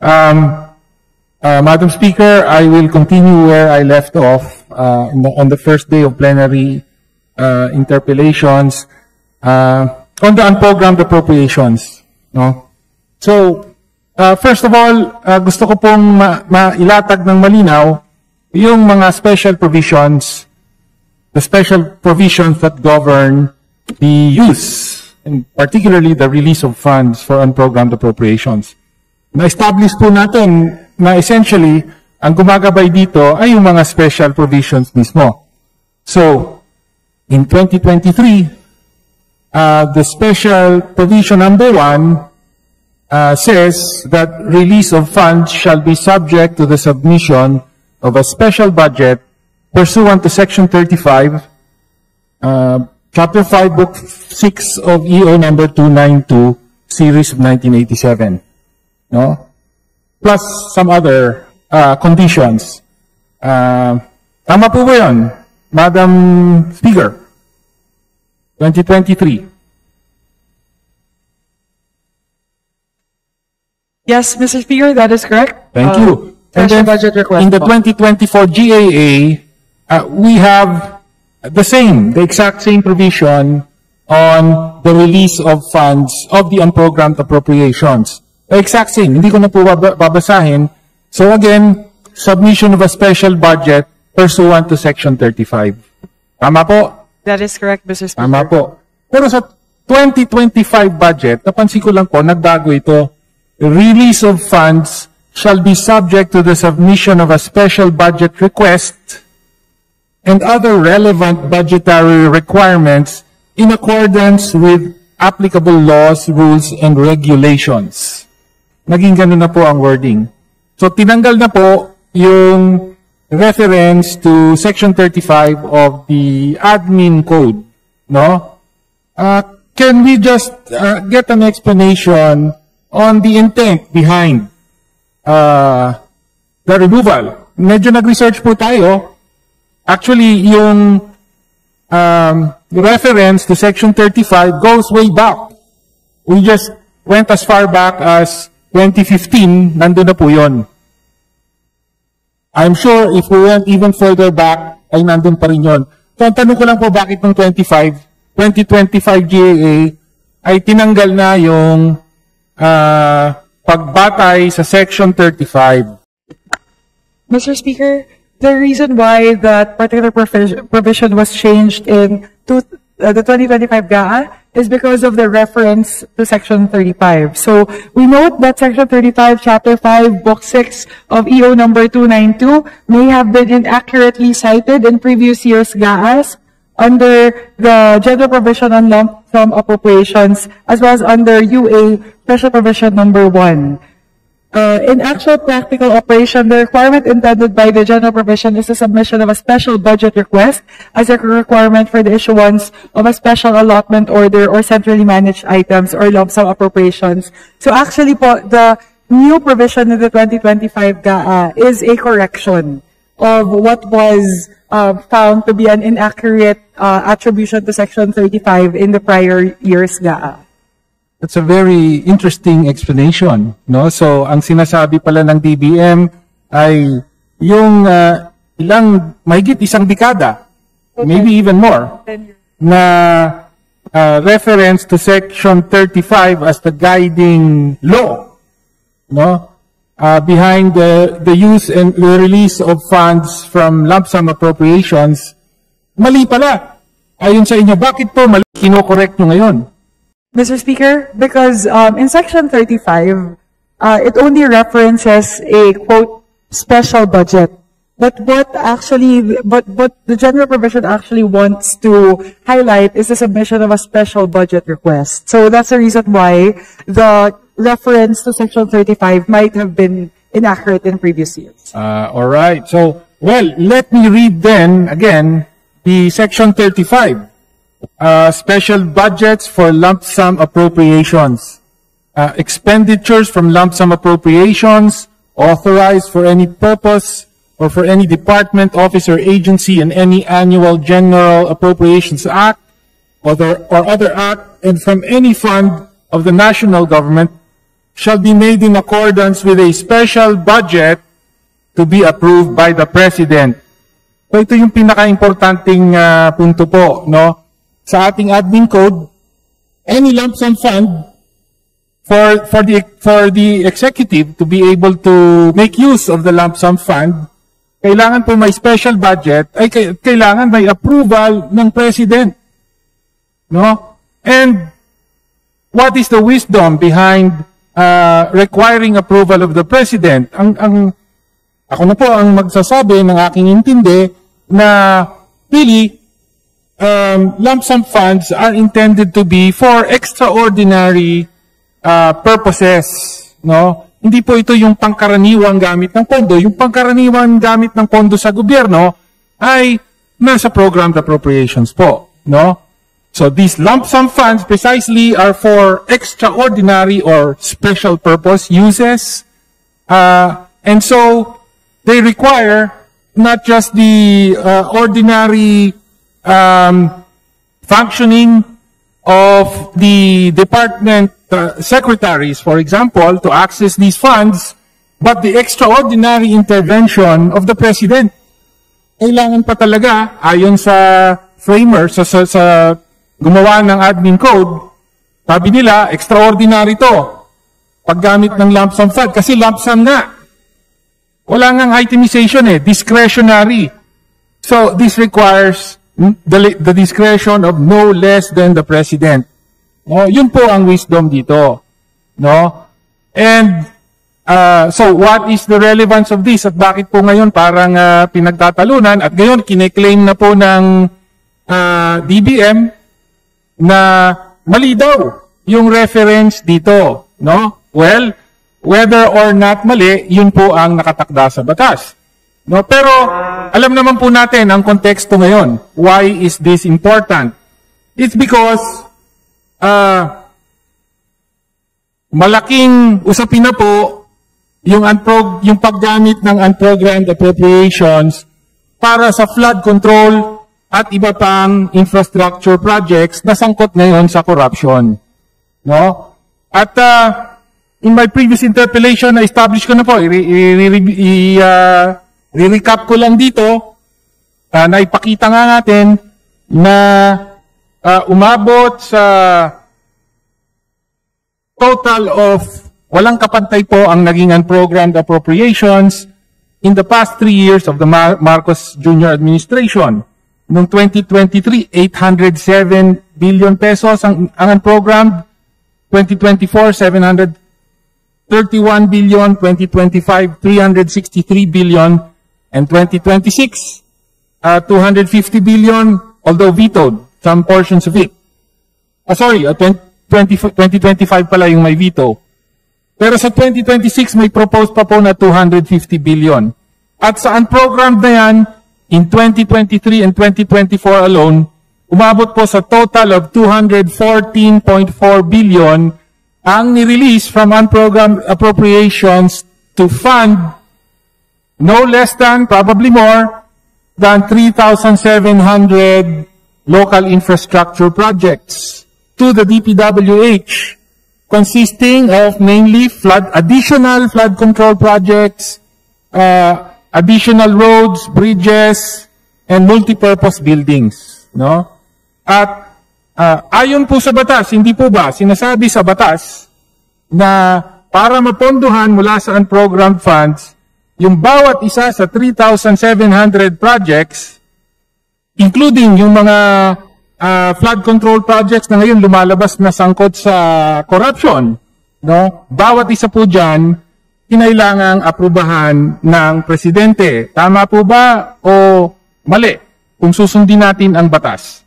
Madam Speaker, I will continue where I left off on the first day of plenary interpellations on the unprogrammed appropriations. No? So, first of all, gusto ko pong mailatag ng malinaw yung mga special provisions, the special provisions that govern the use, and particularly the release of funds for unprogrammed appropriations. Na-establish po natin na essentially, ang gumagabay dito ay yung mga special provisions mismo. So, in 2023, the special provision number 1 says that release of funds shall be subject to the submission of a special budget pursuant to Section 35, Chapter 5, Book 6 of EO number 292, Series of 1987. No? Plus some other conditions. Tama po ba yun, Madam Speaker? 2023. Yes, Mr. Speaker, that is correct. Thank you. And then budget request in the 2024 GAA, we have the exact same provision on the release of funds of the unprogrammed appropriations. The exact same. Hindi ko na po babasahin. So again, submission of a special budget pursuant to Section 35. Tama po? That is correct, Mr. Speaker. Tama po. Pero sa 2025 budget, napansin ko lang po, nagbago ito. Release of funds shall be subject to the submission of a special budget request and other relevant budgetary requirements in accordance with applicable laws, rules, and regulations. Naging ganun na po ang wording. So, tinanggal na po yung reference to Section 35 of the Admin Code. No? Can we just get an explanation on the intent behind the removal? Medyo nag-research po tayo. Actually, yung reference to Section 35 goes way back. We just went as far back as 2015, nandun na po yun. I'm sure if we went even further back, ay nandun pa rin yun. So, ang tanong ko lang po, bakit ng 2025 GAA ay tinanggal na yung pagbatay sa Section 35? Mr. Speaker, the reason why that particular provision was changed in the 2025 GAA is because of the reference to Section 35. So, we note that Section 35, Chapter 5, Book 6 of EO number 292 may have been inaccurately cited in previous years' GAAs under the General Provision on Lump Sum Appropriations, as well as under UA Special Provision number 1. In actual practical operation, the requirement intended by the general provision is the submission of a special budget request as a requirement for the issuance of a special allotment order or centrally managed items or lump sum appropriations. So actually po, the new provision in the 2025 GAA is a correction of what was found to be an inaccurate attribution to Section 35 in the prior year's GAA. That's a very interesting explanation, no? So, ang sinasabi pala ng DBM ay yung mahigit isang dekada, maybe even more, na reference to Section 35 as the guiding law, no? Behind the use and the release of funds from lump sum appropriations, mali pala. Ayon sa inyo, bakit po mali? Kino-correct nyo ngayon? Mr. Speaker, because in Section 35, it only references a, quote, special budget. But what the general provision actually wants to highlight is the submission of a special budget request. So that's the reason why the reference to Section 35 might have been inaccurate in previous years. All right. So, well, let me read then, again, the Section 35. Special budgets for lump sum appropriations. Expenditures from lump sum appropriations authorized for any purpose or for any department, office, or agency in any annual General Appropriations Act or other act, and from any fund of the national government shall be made in accordance with a special budget to be approved by the President. So ito yung pinaka-importanting punto po, no? Sa ating admin code, any lump sum fund for the executive to be able to make use of the lump sum fund, kailangan po may special budget, ay kailangan may approval ng President. No? And what is the wisdom behind requiring approval of the President? Ako na po ang magsasabi ng aking intindi na really lump sum funds are intended to be for extraordinary purposes. No? Hindi po ito yung pangkaraniwang gamit ng pondo. Yung pangkaraniwang gamit ng pondo sa gobyerno ay nasa programmed appropriations po. No? So these lump sum funds precisely are for extraordinary or special purpose uses. And so they require not just the ordinary functioning of the department secretaries, for example, to access these funds, but the extraordinary intervention of the President. Kailangan pa talaga, ayon sa framer, sa gumawa ng admin code, sabi nila, extraordinary to. Paggamit ng lump sum fund. Kasi lump sum nga. Wala ngang itemization discretionary. So, this requires the discretion of no less than the President. No? Yun po ang wisdom dito. No? And, so what is the relevance of this? At bakit po ngayon parang pinagtatalunan? At ngayon, kine-claim na po ng DBM na mali daw yung reference dito, no? Well, whether or not mali, yun po ang nakatakda sa batas. No? Pero, alam naman po natin ang konteksto ngayon. Why is this important? It's because, malaking usapin na po yung paggamit ng unprogrammed appropriations para sa flood control at iba pang infrastructure projects na sangkot ngayon sa corruption. No? At in my previous interpellation, na-establish ko na po, i-recap ko lang dito, na ipakita nga natin na umabot sa total of, walang kapantay po ang naging unprogrammed appropriations in the past 3 years of the Marcos Jr. administration. Noong 2023, 807 billion pesos ang unprogrammed. 2024, 731 billion. 2025, 363 billion. And 2026, 250 billion, although vetoed, some portions of it. 2025 pala yung may veto. Pero sa 2026, may proposed pa po na 250 billion. At sa unprogrammed na yan, in 2023 and 2024 alone, umabot po sa total of 214.4 billion ang nirelease from unprogrammed appropriations to fund no less than, probably more, than 3,700 local infrastructure projects to the DPWH, consisting of mainly additional flood control projects, additional roads, bridges, and multipurpose buildings. No? At ayon po sa batas, hindi po ba sinasabi sa batas na para mapondohan mula sa unprogrammed funds, yung bawat isa sa 3,700 projects, including yung mga flood control projects na ngayon lumalabas na sangkot sa corruption, no? Bawat isa po dyan, kinailangang aprubahan ng presidente. Tama po ba o mali kung susundin natin ang batas?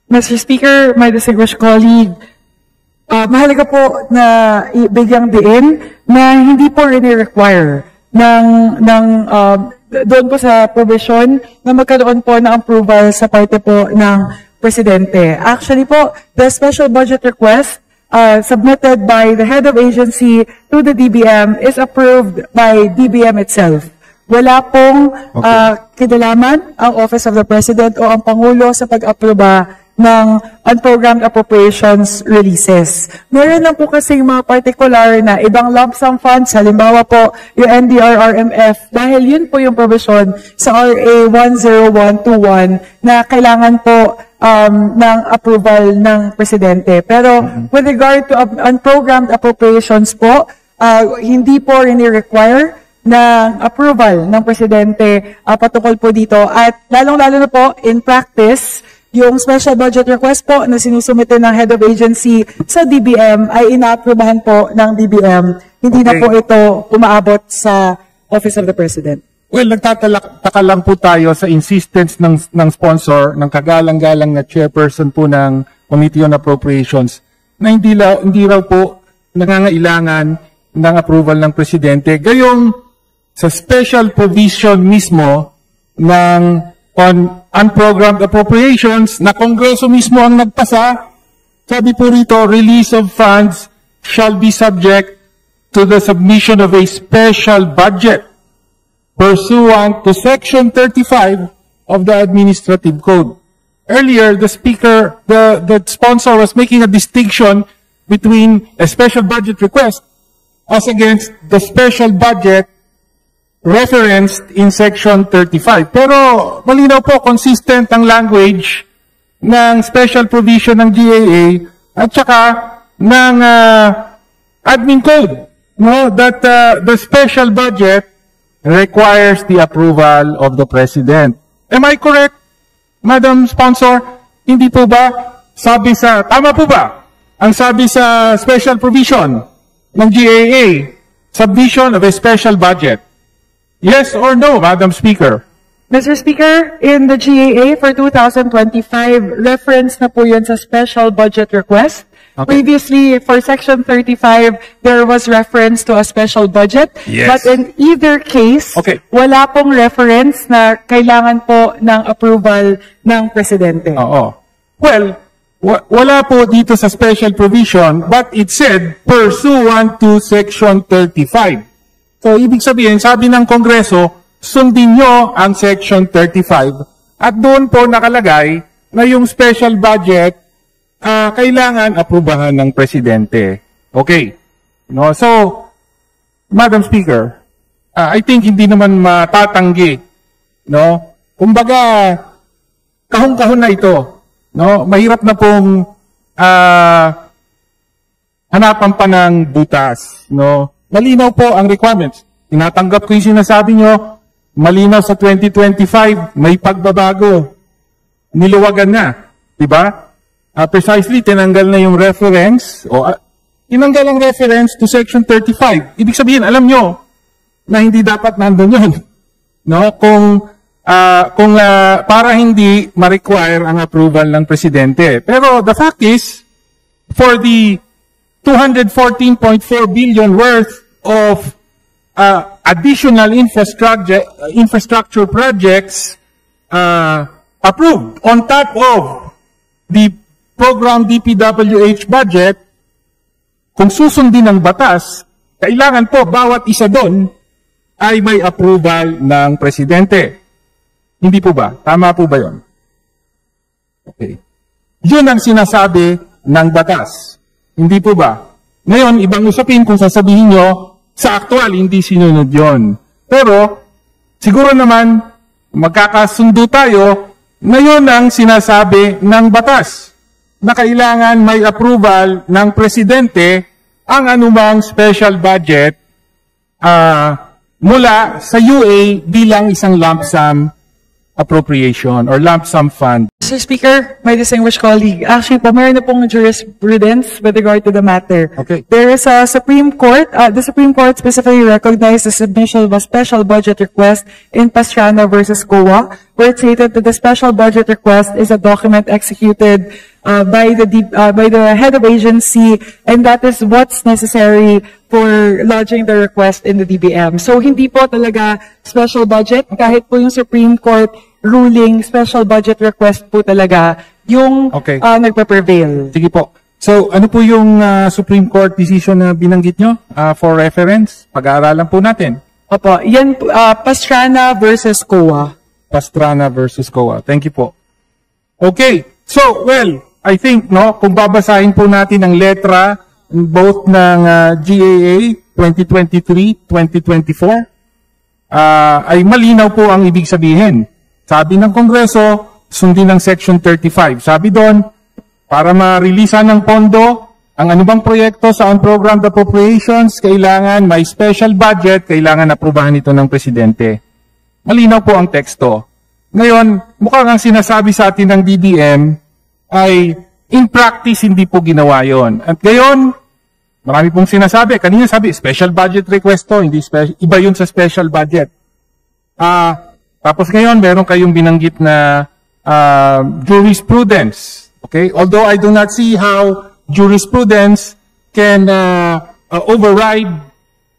Mr. Speaker, my distinguished colleague, mahalaga po na ibigyang diin na hindi po require doon po sa provision na magkaroon po ng approval sa parte po ng presidente. Actually po, the special budget request submitted by the head of agency to the DBM is approved by DBM itself. Wala pong kinalaman ang Office of the President o ang Pangulo sa pag-aproba ng unprogrammed appropriations releases. Meron lang po kasi mga particular na ibang lump sum funds, halimbawa po yung NDR-RMF, dahil yun po yung provision sa RA 10121 na kailangan po ng approval ng presidente. Pero with regard to unprogrammed appropriations po, hindi po require ng approval ng presidente patungkol po dito. At lalong-lalo na po in practice, yung special budget request po na sinusumite ng head of agency sa DBM ay inaaprubahan po ng DBM. Hindi na po ito umaabot sa Office of the President. Well, nagtataka lang po tayo sa insistence ng sponsor, ng kagalang-galang na chairperson po ng Committee on Appropriations, na hindi raw po nangangailangan ng approval ng presidente. Gayong sa special provision mismo ng on unprogrammed appropriations na Kongreso mismo ang nagpasa, sabi po rito, release of funds shall be subject to the submission of a special budget pursuant to Section 35 of the Administrative Code. Earlier, the speaker, the sponsor was making a distinction between a special budget request as against the special budget referenced in Section 35. Pero malinaw po, consistent ang language ng special provision ng GAA at saka ng admin code, no, that the special budget requires the approval of the President. Am I correct, Madam Sponsor? Hindi po ba tama po ba ang sabi sa special provision ng GAA, submission of a special budget? Yes or no, Madam Speaker? Mr. Speaker, in the GAA for 2025, reference na po yun sa special budget request. Okay. Previously, for Section 35, there was reference to a special budget. Yes. But in either case, wala pong reference na kailangan po ng approval ng Presidente. Oo. Well, wala po dito sa special provision, but it said pursuant to Section 35. So, ibig sabihin, sabi ng Kongreso, sundin nyo ang Section 35 at doon po nakalagay na yung special budget kailangan aprubahan ng Presidente. Okay. No? So, Madam Speaker, I think hindi naman matatanggi. No? Kumbaga, kahon-kahon na ito. No? Mahirap na pong hanapan pa ng butas. No? Malinaw po ang requirements. Tinatanggap ko yung sinasabi nyo, malinaw sa 2025, may pagbabago. Niluwagan na. Diba? Precisely, tinanggal na yung reference, tinanggal ang reference to Section 35. Ibig sabihin, alam nyo, na hindi dapat nandun yun. No? Para hindi ma-require ang approval ng Presidente. Pero the fact is, for the 214.4 billion worth of additional infrastructure projects approved on top of the program DPWH budget, kung susundin ng batas, kailangan po bawat isa doon ay may approval ng Presidente. Hindi po ba? Tama po ba yun? Okay. Yun ang sinasabi ng batas. Hindi po ba? Ngayon, ibang usapin kung sasabihin nyo, sa aktual, hindi sinunod yon. Pero, siguro naman, magkakasundo tayo, na yun ang sinasabi ng batas, na kailangan may approval ng Presidente ang anumang special budget mula sa UA bilang isang lump sum appropriation or lump sum fund. Mr. Speaker, my distinguished colleague, actually po, meron na pong jurisprudence with regard to the matter. Okay. There is a Supreme Court, the Supreme Court specifically recognized the submission of a special budget request in Pastrana versus COA, where it stated that the special budget request is a document executed by the head of agency, and that is what's necessary for lodging the request in the DBM. So, hindi po talaga special budget, kahit po yung Supreme Court ruling, special budget request po talaga yung nagpa-prevail. Sige po. So, ano po yung Supreme Court decision na binanggit nyo for reference? Pag-aaralan po natin. Opo, yan Pastrana versus COA. Pastrana versus COA. Thank you po. Okay. So, well, I think, no, kung babasahin po natin ang letra both ng GAA 2023-2024, ay malinaw po ang ibig sabihin. Sabi ng Kongreso, sundin ng Section 35. Sabi doon, para ma-releasean ng pondo, ang anumang proyekto sa unprogrammed appropriations, kailangan may special budget, kailangan aprubahan ito ng Presidente. Malinaw po ang teksto. Ngayon, mukhang ang sinasabi sa atin ng DBM ay in practice hindi po ginawa yon. At ngayon, marami pong sinasabi. Kanina sabi, special budget request to, hindi iba yun sa special budget. Tapos ngayon, meron kayong binanggit na jurisprudence. Okay? Although I do not see how jurisprudence can override,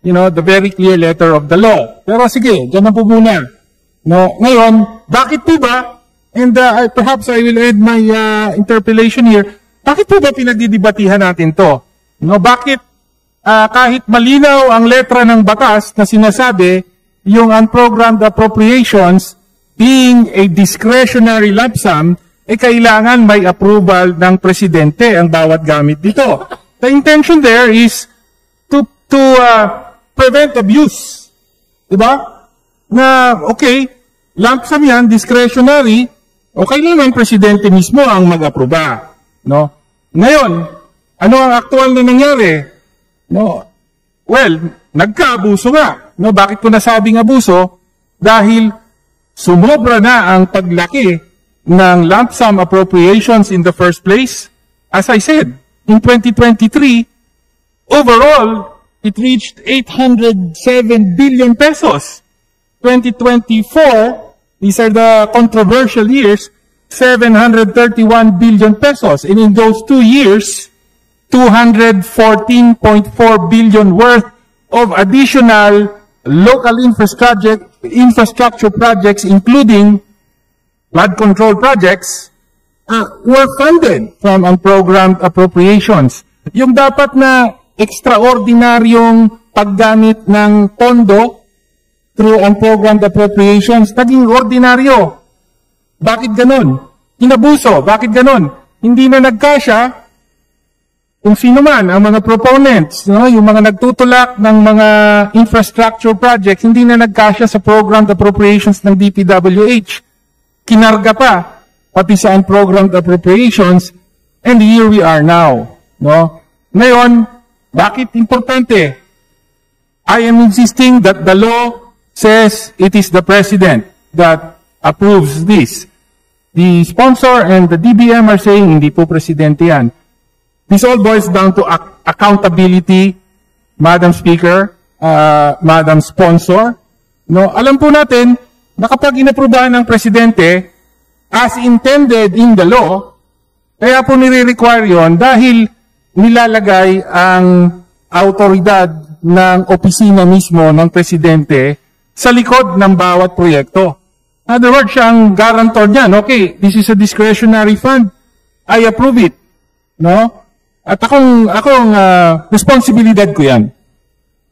the very clear letter of the law. Pero sige, dyan na po muna. No, ngayon, bakit po ba, and perhaps I will end my interpellation here, bakit po ba pinagdidibatihan natin to? Bakit kahit malinaw ang letra ng batas na sinasabi, yung unprogrammed appropriations being a discretionary lump sum, kailangan may approval ng Presidente ang bawat gamit dito. The intention there is to prevent abuse. Diba? Na, okay, lump sum yan, discretionary, o kailangan Presidente mismo ang mag-aproba. No? Ngayon, ano ang aktual na nangyari? No? Well, nagka-abuso nga. No? Bakit ko nasabing abuso? Dahil sumobra na ang paglaki ng lump sum appropriations in the first place. As I said, in 2023, overall, it reached 807 billion pesos. 2024, these are the controversial years, 731 billion pesos. And in those 2 years, 214.4 billion worth of additional local infrastructure projects, including flood control projects, were funded from unprogrammed appropriations. Yung dapat na extraordinaryong paggamit ng pondo through unprogrammed appropriations, naging ordinaryo. Bakit ganon? Inabuso. Bakit ganon? Hindi na nagkasya kung sino man ang mga proponents, yung mga nagtutulak ng mga infrastructure projects, hindi na nagkasya sa programmed appropriations ng DPWH. Kinarga pa, pati sa unprogrammed appropriations, and here we are now. No? Ngayon, bakit importante? I am insisting that the law says it is the President that approves this. The sponsor and the DBM are saying, hindi po Presidente yan. This all boils down to accountability, Madam Speaker, Madam Sponsor. No? Alam po natin, na kapag inaprubahan ng Presidente, as intended in the law, kaya po nire-require yun dahil nilalagay ang autoridad ng opisina mismo ng Presidente sa likod ng bawat proyekto. In other words, siya ang guarantor niyan. Okay, this is a discretionary fund. I approve it. No? At akong responsibilidad ko yan.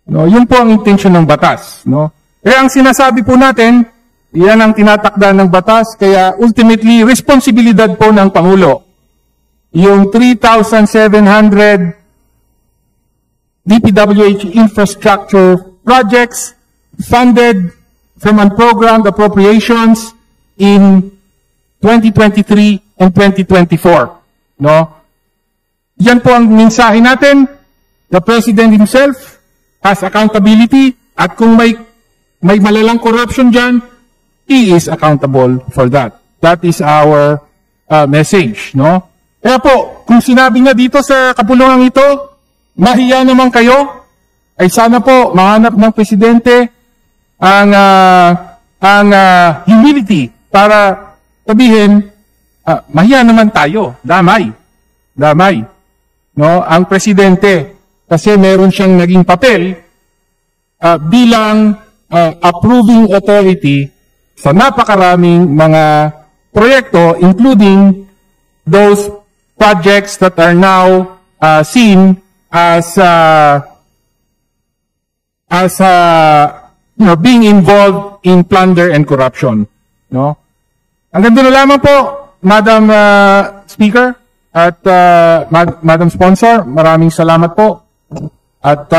No? Yun po ang intention ng batas. No? Kaya ang sinasabi po natin, yan ang tinatakda ng batas, kaya ultimately, responsibilidad po ng Pangulo. Yung 3,700 DPWH infrastructure projects funded from unprogrammed appropriations in 2023 and 2024. No? Yan po ang mensahe natin. The President himself has accountability at kung may malalang corruption dyan, he is accountable for that. That is our message, no? Kaya po, kung sinabi nga dito sa kapulungan ito, mahiya naman kayo, ay sana po mahanap ng Presidente ang humility para sabihin, mahiya naman tayo, damay. No? Ang Presidente, kasi meron siyang naging papel bilang approving authority sa napakaraming mga proyekto, including those projects that are now seen as being involved in plunder and corruption. No? Hanggang doon na lamang po, Madam Speaker at Madam Sponsor, maraming salamat po. At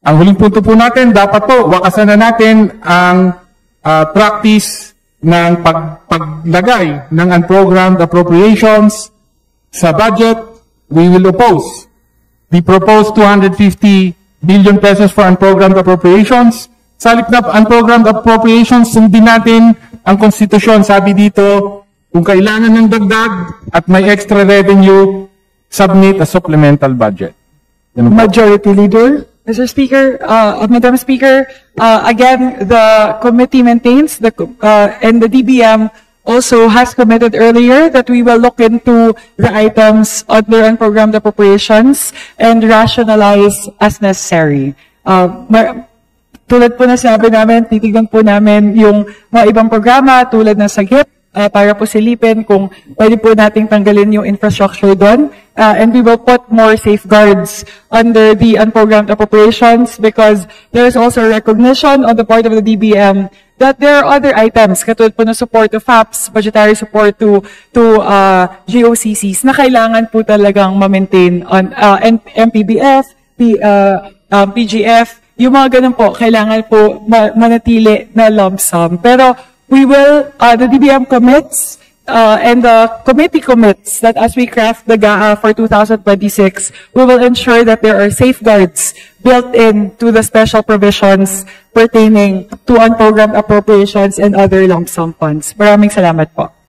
ang huling punto po natin, dapat po wakasan na natin ang practice ng paglagay ng unprogrammed appropriations sa budget. We will oppose the proposed 250 billion pesos for unprogrammed appropriations. Sa halip na unprogrammed appropriations, sundin natin ang konstitusyon. Sabi dito, kung kailangan ng dagdag at may extra revenue, submit a supplemental budget. Majority Leader. Mr. Speaker, Madam Speaker, again, the committee maintains and the DBM also has committed earlier that we will look into the items under unprogrammed appropriations and rationalize as necessary. Tulad po na sabi namin, titignan po namin yung mga ibang programa tulad ng SAGIP, para po silipin kung pwede po nating tanggalin yung infrastructure doon. And we will put more safeguards under the unprogrammed appropriations because there is also recognition on the part of the DBM that there are other items, katulad po ng support to FAPS, budgetary support to GOCCs, na kailangan po talagang ma-maintain on MPBF, PGF, yung mga ganun po, kailangan po manatili na lump sum. Pero we will, the DBM commits, and the committee commits that as we craft the GAA for 2026, we will ensure that there are safeguards built in to the special provisions pertaining to unprogrammed appropriations and other lump sum funds. Maraming salamat po.